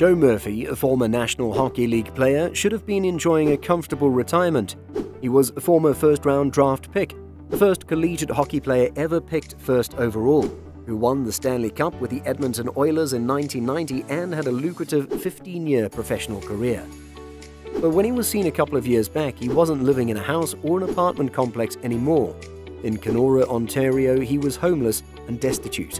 Joe Murphy, a former National Hockey League player, should have been enjoying a comfortable retirement. He was a former first-round draft pick, the first collegiate hockey player ever picked first overall, who won the Stanley Cup with the Edmonton Oilers in 1990 and had a lucrative 15-year professional career. But when he was seen a couple of years back, he wasn't living in a house or an apartment complex anymore. In Kenora, Ontario, he was homeless and destitute.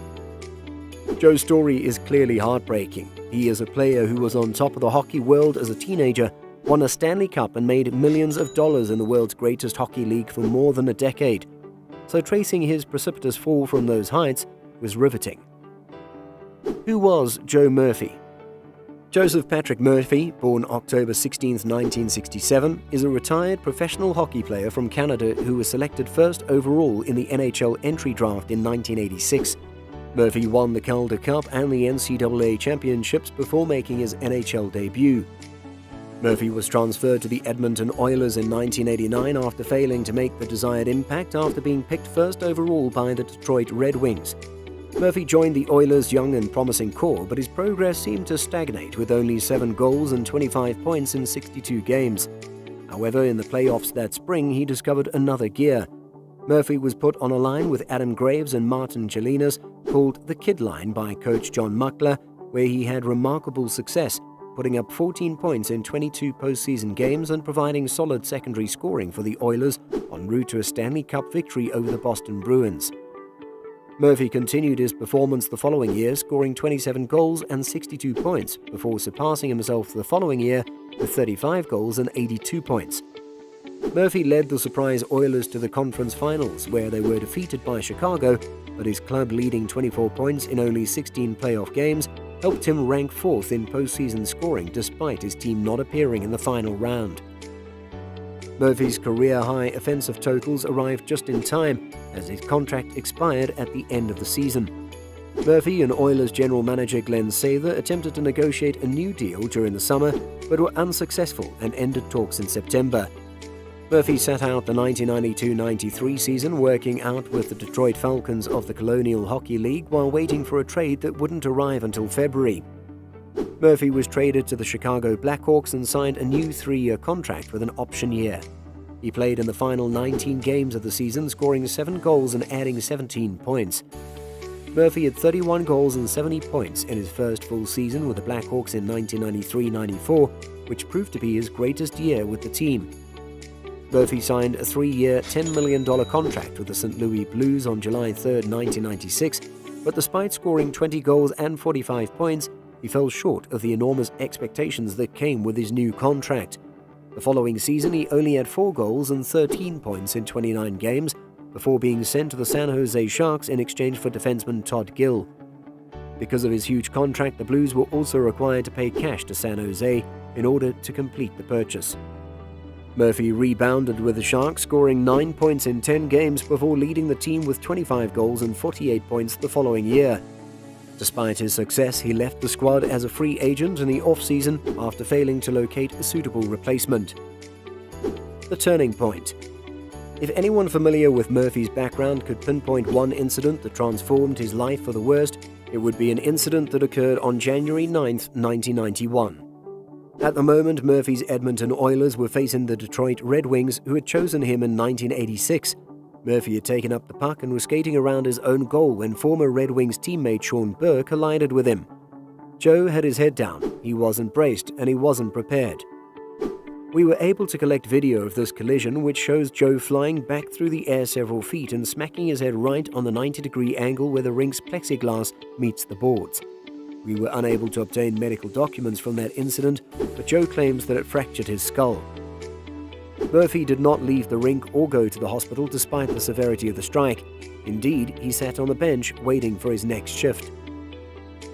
Joe's story is clearly heartbreaking. He is a player who was on top of the hockey world as a teenager, won a Stanley Cup and made millions of dollars in the world's greatest hockey league for more than a decade. So tracing his precipitous fall from those heights was riveting. Who was Joe Murphy? Joseph Patrick Murphy, born October 16, 1967, is a retired professional hockey player from Canada who was selected first overall in the NHL entry draft in 1986. Murphy won the Calder Cup and the NCAA championships before making his NHL debut. Murphy was transferred to the Edmonton Oilers in 1989 after failing to make the desired impact after being picked first overall by the Detroit Red Wings. Murphy joined the Oilers' young and promising core, but his progress seemed to stagnate with only 7 goals and 25 points in 62 games. However, in the playoffs that spring, he discovered another gear. Murphy was put on a line with Adam Graves and Martin Chelinas, called the Kid Line by coach John Muckler, where he had remarkable success, putting up 14 points in 22 postseason games and providing solid secondary scoring for the Oilers en route to a Stanley Cup victory over the Boston Bruins. Murphy continued his performance the following year, scoring 27 goals and 62 points, before surpassing himself the following year with 35 goals and 82 points. Murphy led the surprise Oilers to the conference finals, where they were defeated by Chicago, but his club leading 24 points in only 16 playoff games helped him rank 4th in postseason scoring despite his team not appearing in the final round. Murphy's career-high offensive totals arrived just in time, as his contract expired at the end of the season. Murphy and Oilers general manager Glenn Sather attempted to negotiate a new deal during the summer, but were unsuccessful and ended talks in September. Murphy sat out the 1992-93 season working out with the Detroit Falcons of the Colonial Hockey League while waiting for a trade that wouldn't arrive until February. Murphy was traded to the Chicago Blackhawks and signed a new 3-year contract with an option year. He played in the final 19 games of the season, scoring 7 goals and adding 17 points. Murphy had 31 goals and 70 points in his first full season with the Blackhawks in 1993-94, which proved to be his greatest year with the team. Murphy signed a 3-year, $10 million contract with the St. Louis Blues on July 3, 1996, but despite scoring 20 goals and 45 points, he fell short of the enormous expectations that came with his new contract. The following season, he only had 4 goals and 13 points in 29 games before being sent to the San Jose Sharks in exchange for defenseman Todd Gill. Because of his huge contract, the Blues were also required to pay cash to San Jose in order to complete the purchase. Murphy rebounded with the Sharks, scoring 9 points in 10 games before leading the team with 25 goals and 48 points the following year. Despite his success, he left the squad as a free agent in the off-season after failing to locate a suitable replacement. The turning point. If anyone familiar with Murphy's background could pinpoint one incident that transformed his life for the worst, it would be an incident that occurred on January 9, 1991. At the moment, Murphy's Edmonton Oilers were facing the Detroit Red Wings, who had chosen him in 1986. Murphy had taken up the puck and was skating around his own goal when former Red Wings teammate Sean Burr collided with him. Joe had his head down, he wasn't braced, and he wasn't prepared. We were able to collect video of this collision, which shows Joe flying back through the air several feet and smacking his head right on the 90-degree angle where the rink's plexiglass meets the boards. We were unable to obtain medical documents from that incident, but Joe claims that it fractured his skull. Murphy did not leave the rink or go to the hospital despite the severity of the strike. Indeed, he sat on the bench waiting for his next shift.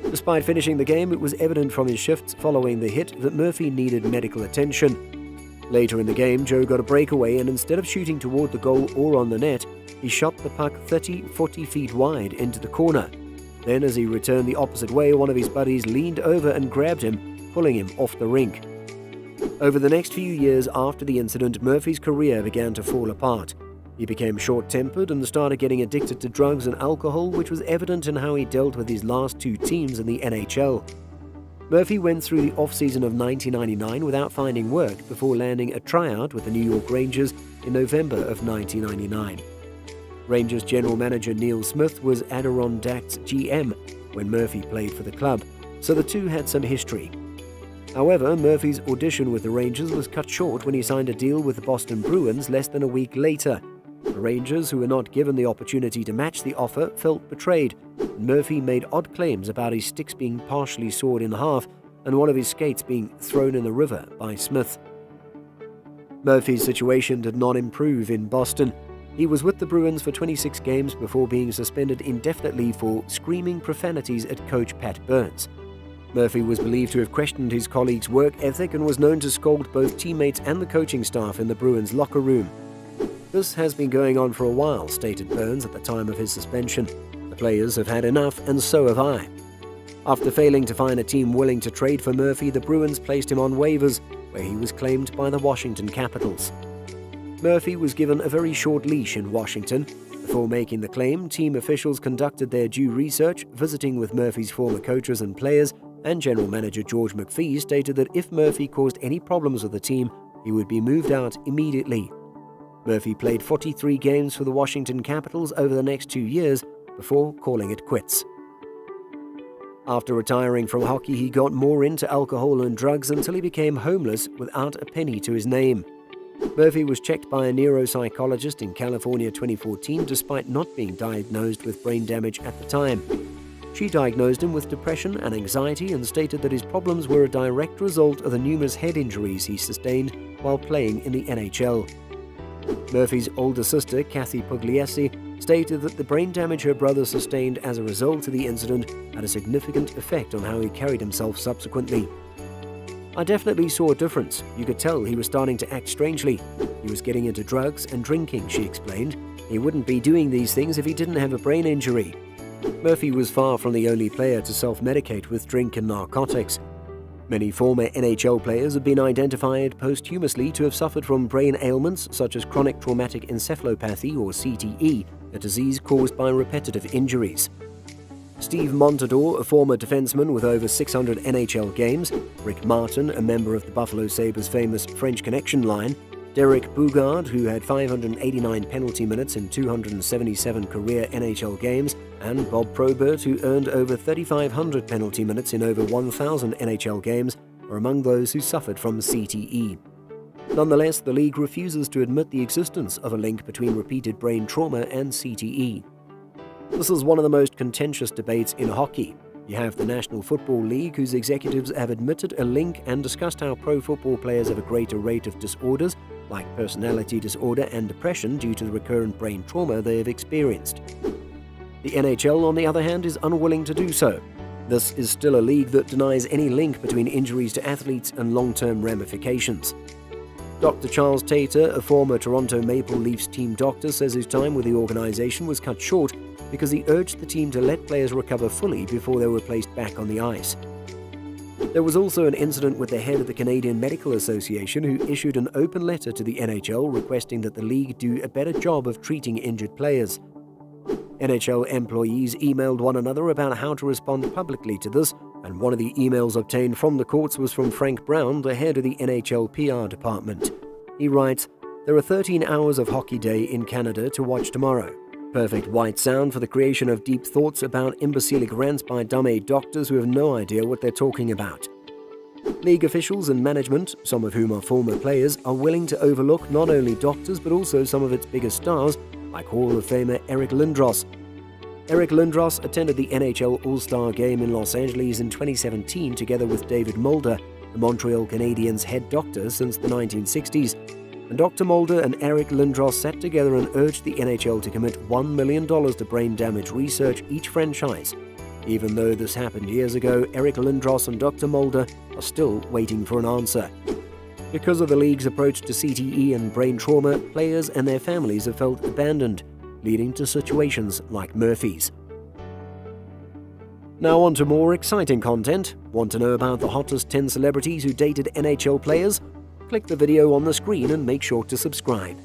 Despite finishing the game, it was evident from his shifts following the hit that Murphy needed medical attention. Later in the game, Joe got a breakaway and instead of shooting toward the goal or on the net, he shot the puck 30-40 feet wide into the corner. Then, as he returned the opposite way, one of his buddies leaned over and grabbed him, pulling him off the rink. Over the next few years after the incident, Murphy's career began to fall apart. He became short-tempered and started getting addicted to drugs and alcohol, which was evident in how he dealt with his last 2 teams in the NHL. Murphy went through the off-season of 1999 without finding work before landing a tryout with the New York Rangers in November of 1999. Rangers general manager Neil Smith was Adirondacks GM when Murphy played for the club, so the two had some history. However, Murphy's audition with the Rangers was cut short when he signed a deal with the Boston Bruins less than a week later. The Rangers, who were not given the opportunity to match the offer, felt betrayed. Murphy made odd claims about his sticks being partially sawed in half and one of his skates being thrown in the river by Smith. Murphy's situation did not improve in Boston. He was with the Bruins for 26 games before being suspended indefinitely for screaming profanities at coach Pat Burns. Murphy was believed to have questioned his colleagues' work ethic and was known to scold both teammates and the coaching staff in the Bruins' locker room. "This has been going on for a while," stated Burns at the time of his suspension. "The players have had enough, and so have I." After failing to find a team willing to trade for Murphy, the Bruins placed him on waivers, where he was claimed by the Washington Capitals. Murphy was given a very short leash in Washington. Before making the claim, team officials conducted their due research, visiting with Murphy's former coaches and players, and general manager George McPhee stated that if Murphy caused any problems with the team, he would be moved out immediately. Murphy played 43 games for the Washington Capitals over the next 2 years before calling it quits. After retiring from hockey, he got more into alcohol and drugs until he became homeless without a penny to his name. Murphy was checked by a neuropsychologist in California 2014 despite not being diagnosed with brain damage at the time. She diagnosed him with depression and anxiety and stated that his problems were a direct result of the numerous head injuries he sustained while playing in the NHL. Murphy's older sister, Kathy Pugliese, stated that the brain damage her brother sustained as a result of the incident had a significant effect on how he carried himself subsequently. "I definitely saw a difference. You could tell he was starting to act strangely. He was getting into drugs and drinking," she explained. "He wouldn't be doing these things if he didn't have a brain injury." Murphy was far from the only player to self-medicate with drink and narcotics. Many former NHL players have been identified posthumously to have suffered from brain ailments such as chronic traumatic encephalopathy or CTE, a disease caused by repetitive injuries. Steve Montador, a former defenseman with over 600 NHL games, Rick Martin, a member of the Buffalo Sabres' famous French Connection line, Derek Boogaard, who had 589 penalty minutes in 277 career NHL games, and Bob Probert, who earned over 3,500 penalty minutes in over 1,000 NHL games, are among those who suffered from CTE. Nonetheless, the league refuses to admit the existence of a link between repeated brain trauma and CTE. This is one of the most contentious debates in hockey. You have the National Football League, whose executives have admitted a link and discussed how pro football players have a greater rate of disorders, like personality disorder and depression due to the recurrent brain trauma they have experienced. The NHL, on the other hand, is unwilling to do so. This is still a league that denies any link between injuries to athletes and long-term ramifications. Dr. Charles Tater, a former Toronto Maple Leafs team doctor, says his time with the organization was cut short because he urged the team to let players recover fully before they were placed back on the ice. There was also an incident with the head of the Canadian Medical Association, who issued an open letter to the NHL requesting that the league do a better job of treating injured players. NHL employees emailed one another about how to respond publicly to this, and one of the emails obtained from the courts was from Frank Brown, the head of the NHL PR department. He writes, "There are 13 hours of hockey day in Canada to watch tomorrow. Perfect white sound for the creation of deep thoughts about imbecilic rants by dumb doctors who have no idea what they're talking about." League officials and management, some of whom are former players, are willing to overlook not only doctors but also some of its biggest stars, like Hall of Famer Eric Lindros. Eric Lindros attended the NHL All-Star Game in Los Angeles in 2017 together with David Mulder, the Montreal Canadiens' head doctor since the 1960s. And Dr. Mulder and Eric Lindros sat together and urged the NHL to commit $1 million to brain damage research each franchise. Even though this happened years ago, Eric Lindros and Dr. Mulder are still waiting for an answer. Because of the league's approach to CTE and brain trauma, players and their families have felt abandoned, leading to situations like Murphy's. Now on to more exciting content. Want to know about the hottest 10 celebrities who dated NHL players? Click the video on the screen and make sure to subscribe.